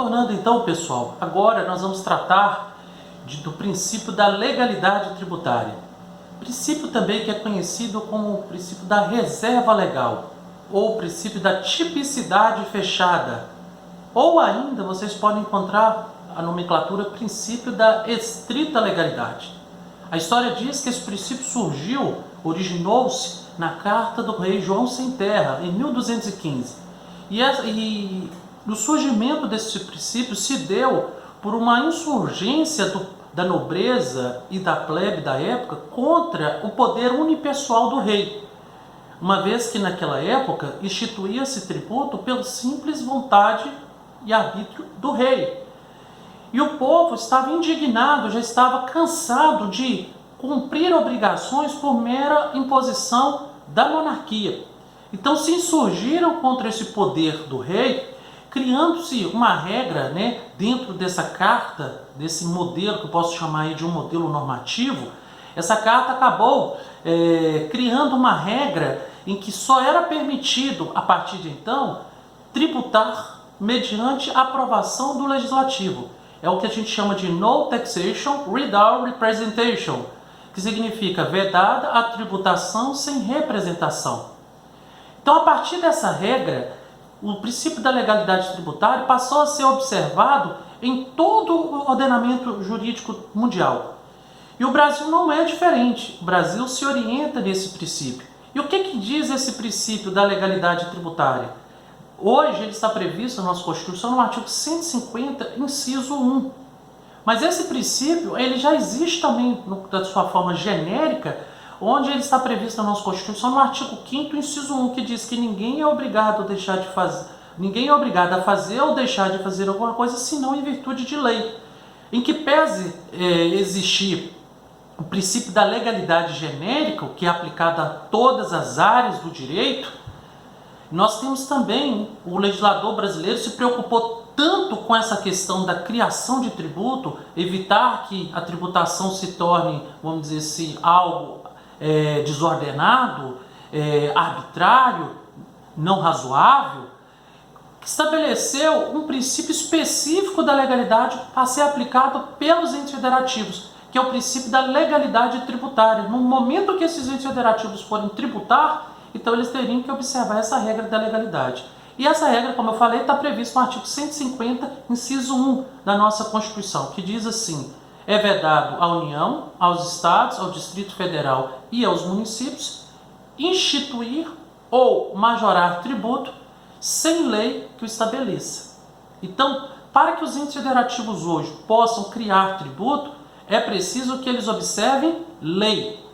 Retornando então, pessoal, agora nós vamos tratar do princípio da legalidade tributária. Princípio também que é conhecido como o princípio da reserva legal, ou o princípio da tipicidade fechada, ou ainda vocês podem encontrar a nomenclatura princípio da estrita legalidade. A história diz que esse princípio originou-se na carta do rei João Sem Terra, em 1215. E o surgimento desse princípio se deu por uma insurgência da nobreza e da plebe da época contra o poder unipessoal do rei, uma vez que naquela época instituía-se tributo pela simples vontade e arbítrio do rei. E o povo estava indignado, já estava cansado de cumprir obrigações por mera imposição da monarquia. Então se insurgiram contra esse poder do rei, criando-se uma regra, dentro dessa carta, desse modelo, que eu posso chamar aí de um modelo normativo. Essa carta acabou criando uma regra em que só era permitido, a partir de então, tributar mediante aprovação do legislativo. É o que a gente chama de No Taxation Without Representation, que significa vedada a tributação sem representação. Então, a partir dessa regra, o princípio da legalidade tributária passou a ser observado em todo o ordenamento jurídico mundial. E o Brasil não é diferente. O Brasil se orienta nesse princípio. E o que diz esse princípio da legalidade tributária? Hoje ele está previsto na nossa Constituição no artigo 150, inciso 1. Mas esse princípio ele já existe também da sua forma genérica, onde ele está previsto na nossa Constituição no artigo 5º, inciso 1, que diz que ninguém é obrigado a fazer ou deixar de fazer alguma coisa, senão em virtude de lei. Em que pese existir o princípio da legalidade genérica, que é aplicado a todas as áreas do direito, nós temos também, o legislador brasileiro se preocupou tanto com essa questão da criação de tributo, evitar que a tributação se torne, vamos dizer assim, algo desordenado, arbitrário, não razoável, que estabeleceu um princípio específico da legalidade a ser aplicado pelos entes federativos, que é o princípio da legalidade tributária. No momento que esses entes federativos forem tributar, então eles teriam que observar essa regra da legalidade. E essa regra, como eu falei, está prevista no artigo 150, inciso 1 da nossa Constituição, que diz assim: é vedado à União, aos Estados, ao Distrito Federal e aos municípios instituir ou majorar tributo sem lei que o estabeleça. Então, para que os entes federativos hoje possam criar tributo, é preciso que eles observem lei.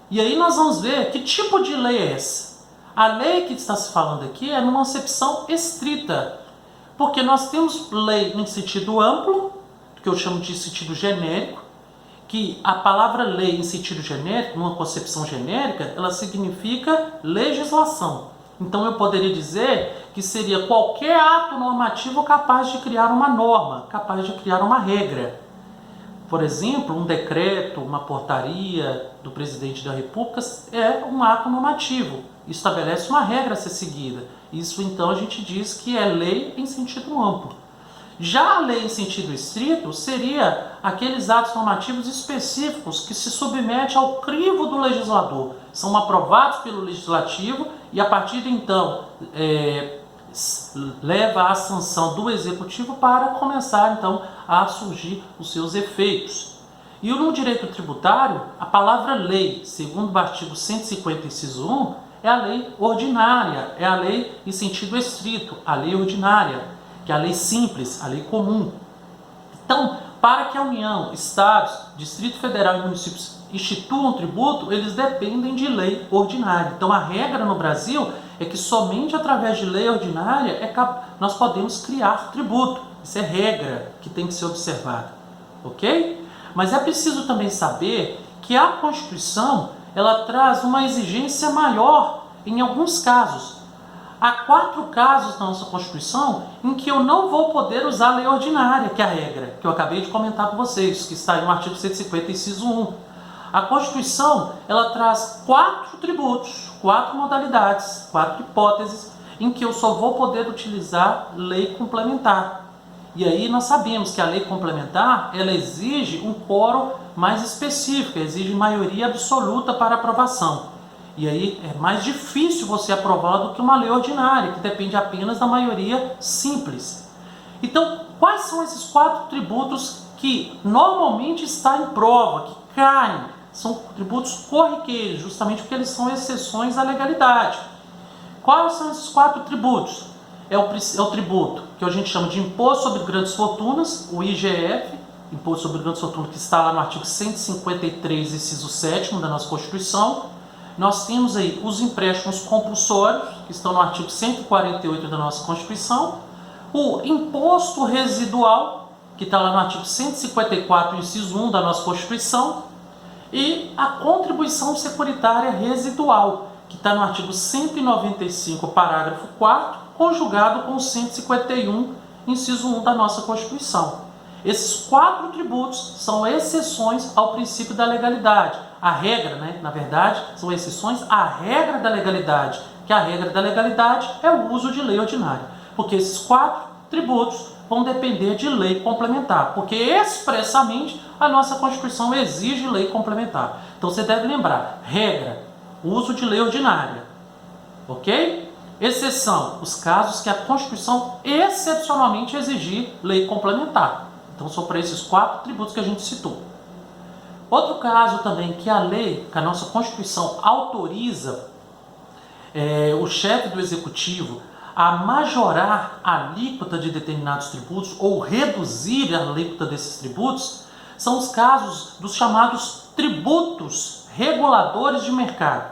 E aí nós vamos ver que tipo de lei é essa. A lei que está se falando aqui é numa acepção estrita, porque nós temos lei em sentido amplo, que eu chamo de sentido genérico, que a palavra lei em sentido genérico, numa concepção genérica, ela significa legislação. Então eu poderia dizer que seria qualquer ato normativo capaz de criar uma norma, capaz de criar uma regra. Por exemplo, um decreto, uma portaria do presidente da República é um ato normativo, estabelece uma regra a ser seguida. Isso então a gente diz que é lei em sentido amplo. Já a lei em sentido estrito seria aqueles atos normativos específicos que se submetem ao crivo do legislador, são aprovados pelo legislativo e a partir de então leva à sanção do executivo para começar então a surgir os seus efeitos. E no direito tributário, a palavra lei, segundo o artigo 150, inciso 1, é a lei ordinária, é a lei em sentido estrito, a lei ordinária, que é a lei simples, a lei comum. Então, para que a União, Estados, Distrito Federal e municípios instituam tributo, eles dependem de lei ordinária. Então, a regra no Brasil é que somente através de lei ordinária nós podemos criar tributo. Isso é regra que tem que ser observada, ok? Mas é preciso também saber que a Constituição ela traz uma exigência maior em alguns casos. Há 4 casos na nossa Constituição em que eu não vou poder usar a lei ordinária, que é a regra, que eu acabei de comentar com vocês, que está no artigo 150, inciso 1. A Constituição, ela traz 4 tributos, 4 modalidades, 4 hipóteses, em que eu só vou poder utilizar lei complementar. E aí nós sabemos que a lei complementar, ela exige um quórum mais específico, exige maioria absoluta para aprovação. E aí é mais difícil você aprová-la do que uma lei ordinária, que depende apenas da maioria simples. Então, quais são esses 4 tributos que normalmente estão em prova, que caem? São tributos corriqueiros, justamente porque eles são exceções à legalidade. Quais são esses 4 tributos? É o tributo que a gente chama de Imposto sobre Grandes Fortunas, o IGF, Imposto sobre Grandes Fortunas, que está lá no artigo 153, inciso 7º da nossa Constituição. Nós temos aí os empréstimos compulsórios, que estão no artigo 148 da nossa Constituição. O imposto residual, que está lá no artigo 154, inciso 1 da nossa Constituição. E a contribuição securitária residual, que está no artigo 195, parágrafo 4º, conjugado com o 151, inciso 1 da nossa Constituição. Esses 4 tributos são exceções ao princípio da legalidade. A regra, na verdade, são exceções à regra da legalidade, que a regra da legalidade é o uso de lei ordinária. Porque esses 4 tributos vão depender de lei complementar, porque expressamente a nossa Constituição exige lei complementar. Então você deve lembrar, regra, uso de lei ordinária, ok? Exceção, os casos que a Constituição excepcionalmente exigir lei complementar. Então são para esses 4 tributos que a gente citou. Outro caso também que a lei, que a nossa Constituição autoriza o chefe do Executivo a majorar a alíquota de determinados tributos ou reduzir a alíquota desses tributos, são os casos dos chamados tributos reguladores de mercado.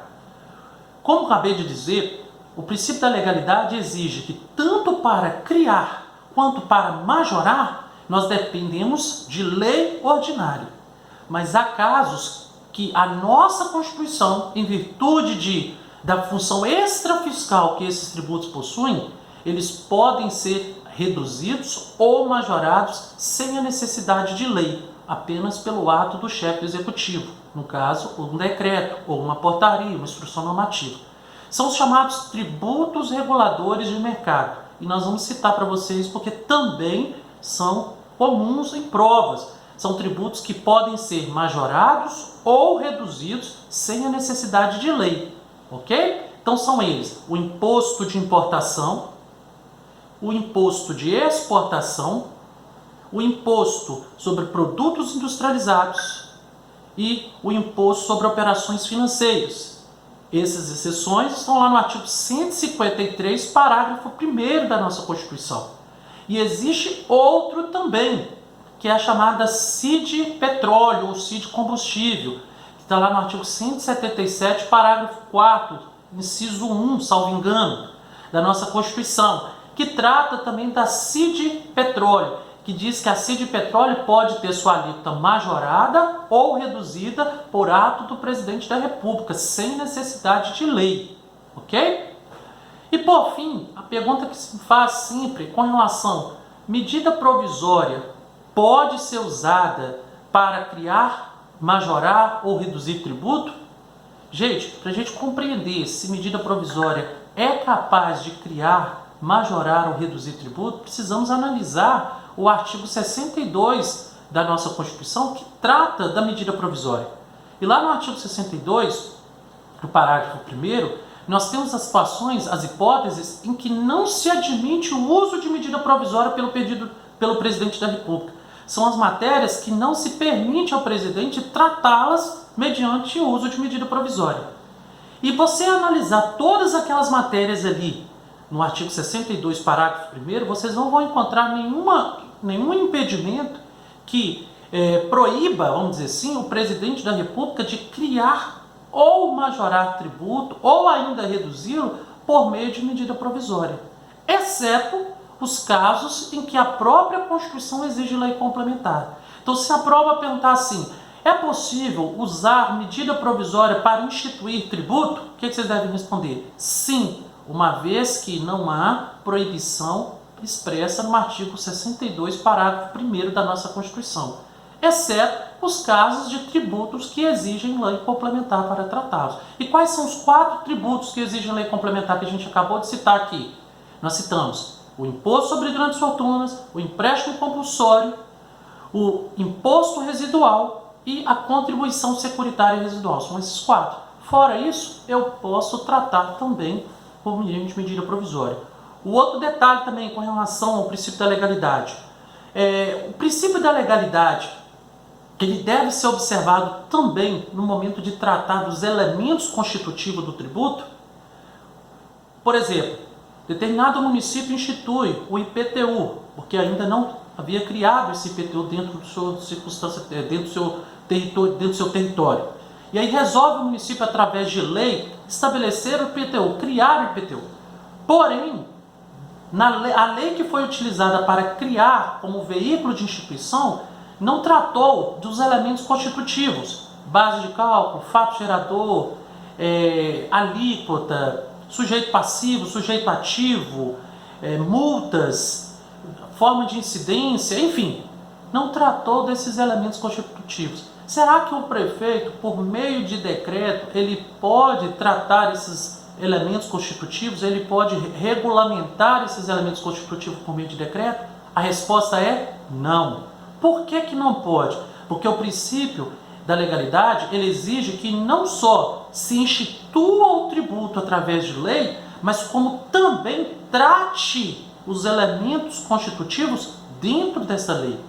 Como acabei de dizer, o princípio da legalidade exige que tanto para criar quanto para majorar, nós dependemos de lei ordinária. Mas há casos que a nossa Constituição, em virtude da função extrafiscal que esses tributos possuem, eles podem ser reduzidos ou majorados sem a necessidade de lei, apenas pelo ato do chefe do Executivo, no caso, um decreto, ou uma portaria, uma instrução normativa. São os chamados tributos reguladores de mercado. E nós vamos citar para vocês porque também são comuns em provas. São tributos que podem ser majorados ou reduzidos sem a necessidade de lei. Ok? Então são eles: o imposto de importação, o imposto de exportação, o imposto sobre produtos industrializados e o imposto sobre operações financeiras. Essas exceções estão lá no artigo 153, parágrafo 1º da nossa Constituição. E existe outro também, que é a chamada CID Petróleo ou CID Combustível, que está lá no artigo 177, parágrafo 4º, inciso 1, salvo engano, da nossa Constituição, que trata também da CID Petróleo, que diz que a CID Petróleo pode ter sua alíquota majorada ou reduzida por ato do presidente da República, sem necessidade de lei, ok? E por fim, a pergunta que se faz sempre com relação à medida provisória pode ser usada para criar, majorar ou reduzir tributo? Gente, para a gente compreender se medida provisória é capaz de criar, majorar ou reduzir tributo, precisamos analisar o artigo 62 da nossa Constituição, que trata da medida provisória. E lá no artigo 62, no parágrafo 1º, nós temos as situações, as hipóteses em que não se admite o uso de medida provisória pelo presidente da República. São as matérias que não se permite ao presidente tratá-las mediante o uso de medida provisória. E você analisar todas aquelas matérias ali, no artigo 62, parágrafo 1º, vocês não vão encontrar nenhum impedimento que proíba, vamos dizer assim, o presidente da República de criar ou majorar tributo, ou ainda reduzi-lo por meio de medida provisória, exceto os casos em que a própria Constituição exige lei complementar. Então, se a prova perguntar assim, é possível usar medida provisória para instituir tributo? O que vocês devem responder? Sim, uma vez que não há proibição expressa no artigo 62, parágrafo 1º da nossa Constituição, exceto os casos de tributos que exigem lei complementar para tratá-los. E quais são os 4 tributos que exigem lei complementar que a gente acabou de citar aqui? Nós citamos o imposto sobre grandes fortunas, o empréstimo compulsório, o imposto residual e a contribuição securitária residual. São esses 4. Fora isso, eu posso tratar também como medida provisória. O outro detalhe também com relação ao princípio da legalidade. O princípio da legalidade, ele deve ser observado também no momento de tratar dos elementos constitutivos do tributo. Por exemplo, determinado município institui o IPTU, porque ainda não havia criado esse IPTU dentro do seu circunstância, dentro do seu território. E aí resolve o município, através de lei, estabelecer o IPTU, criar o IPTU. Porém, a lei que foi utilizada para criar como veículo de instituição não tratou dos elementos constitutivos, base de cálculo, fato gerador, alíquota, sujeito passivo, sujeito ativo, multas, forma de incidência, enfim, não tratou desses elementos constitutivos. Será que o prefeito, por meio de decreto, ele pode tratar esses elementos constitutivos? Ele pode regulamentar esses elementos constitutivos por meio de decreto? A resposta é não. Por que que não pode? Porque o princípio da legalidade, ele exige que não só se institua o tributo através de lei, mas como também trate os elementos constitutivos dentro dessa lei.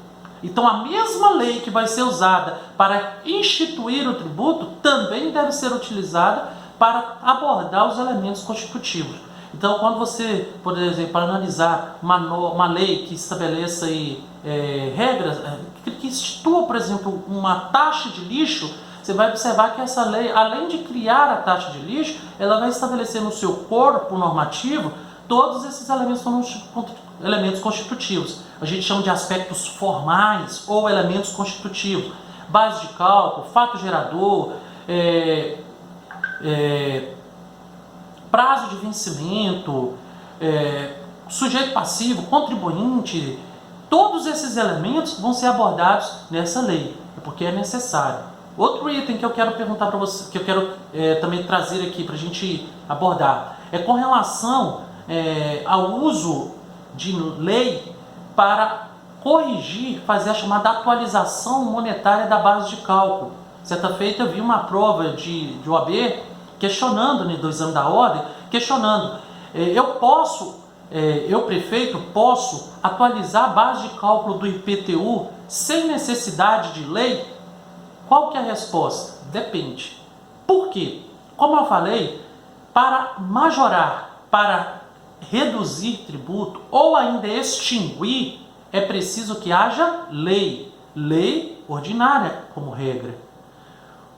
Então a mesma lei que vai ser usada para instituir o tributo também deve ser utilizada para abordar os elementos constitutivos. Então, quando você, por exemplo, para analisar uma lei que estabeleça regras, que institua, por exemplo, uma taxa de lixo, você vai observar que essa lei, além de criar a taxa de lixo, ela vai estabelecer no seu corpo normativo todos esses elementos constitutivos. A gente chama de aspectos formais ou elementos constitutivos. Base de cálculo, fato gerador, prazo de vencimento, sujeito passivo, contribuinte, todos esses elementos vão ser abordados nessa lei, porque é necessário. Outro item que eu quero perguntar para você, que eu quero também trazer aqui para a gente abordar, é com relação ao uso de lei para corrigir, fazer a chamada atualização monetária da base de cálculo. Certa feita eu vi uma prova de OAB questionando, do exame da ordem, questionando, eu prefeito, posso atualizar a base de cálculo do IPTU sem necessidade de lei? Qual que é a resposta? Depende. Por quê? Como eu falei, para majorar, para reduzir tributo ou ainda extinguir, é preciso que haja lei ordinária como regra.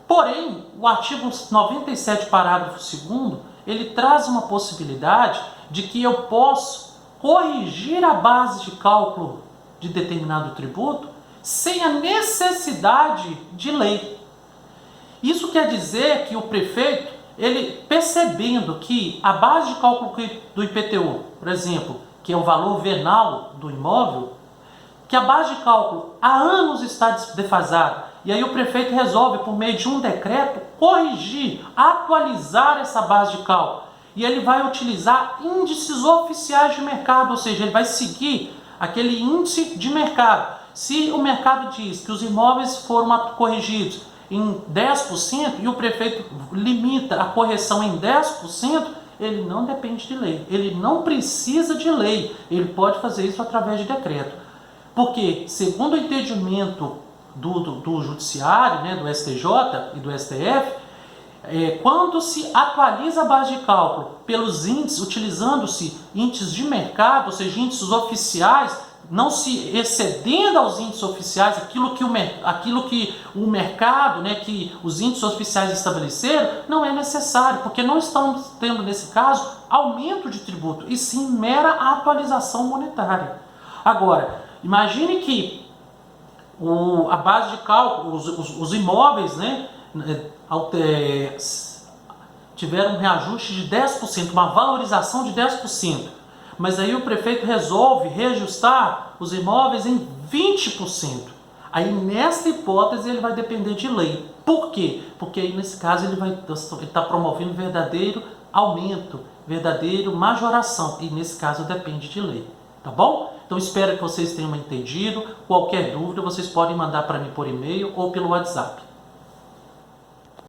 Porém, o artigo 97, parágrafo 2º, ele traz uma possibilidade de que eu posso corrigir a base de cálculo de determinado tributo sem a necessidade de lei. Isso quer dizer que o prefeito, ele percebendo que a base de cálculo do IPTU, por exemplo, que é o valor venal do imóvel, que a base de cálculo há anos está defasada, e aí o prefeito resolve, por meio de um decreto, corrigir, atualizar essa base de cálculo. E ele vai utilizar índices oficiais de mercado, ou seja, ele vai seguir aquele índice de mercado. Se o mercado diz que os imóveis foram corrigidos em 10% e o prefeito limita a correção em 10%, ele não depende de lei, ele não precisa de lei, ele pode fazer isso através de decreto. Porque, segundo o entendimento do Judiciário, do STJ e do STF, quando se atualiza a base de cálculo pelos índices, utilizando-se índices de mercado, ou seja, índices oficiais, não se excedendo aos índices oficiais, aquilo que o mercado, que os índices oficiais estabeleceram, não é necessário, porque não estamos tendo, nesse caso, aumento de tributo, e sim mera atualização monetária. Agora, imagine que a base de cálculo, os imóveis, tiveram um reajuste de 10%, uma valorização de 10%. Mas aí o prefeito resolve reajustar os imóveis em 20%. Aí nessa hipótese ele vai depender de lei. Por quê? Porque aí nesse caso ele está promovendo verdadeiro aumento, verdadeiro majoração. E nesse caso depende de lei. tá bom? Então espero que vocês tenham entendido. Qualquer dúvida vocês podem mandar para mim por e-mail ou pelo WhatsApp.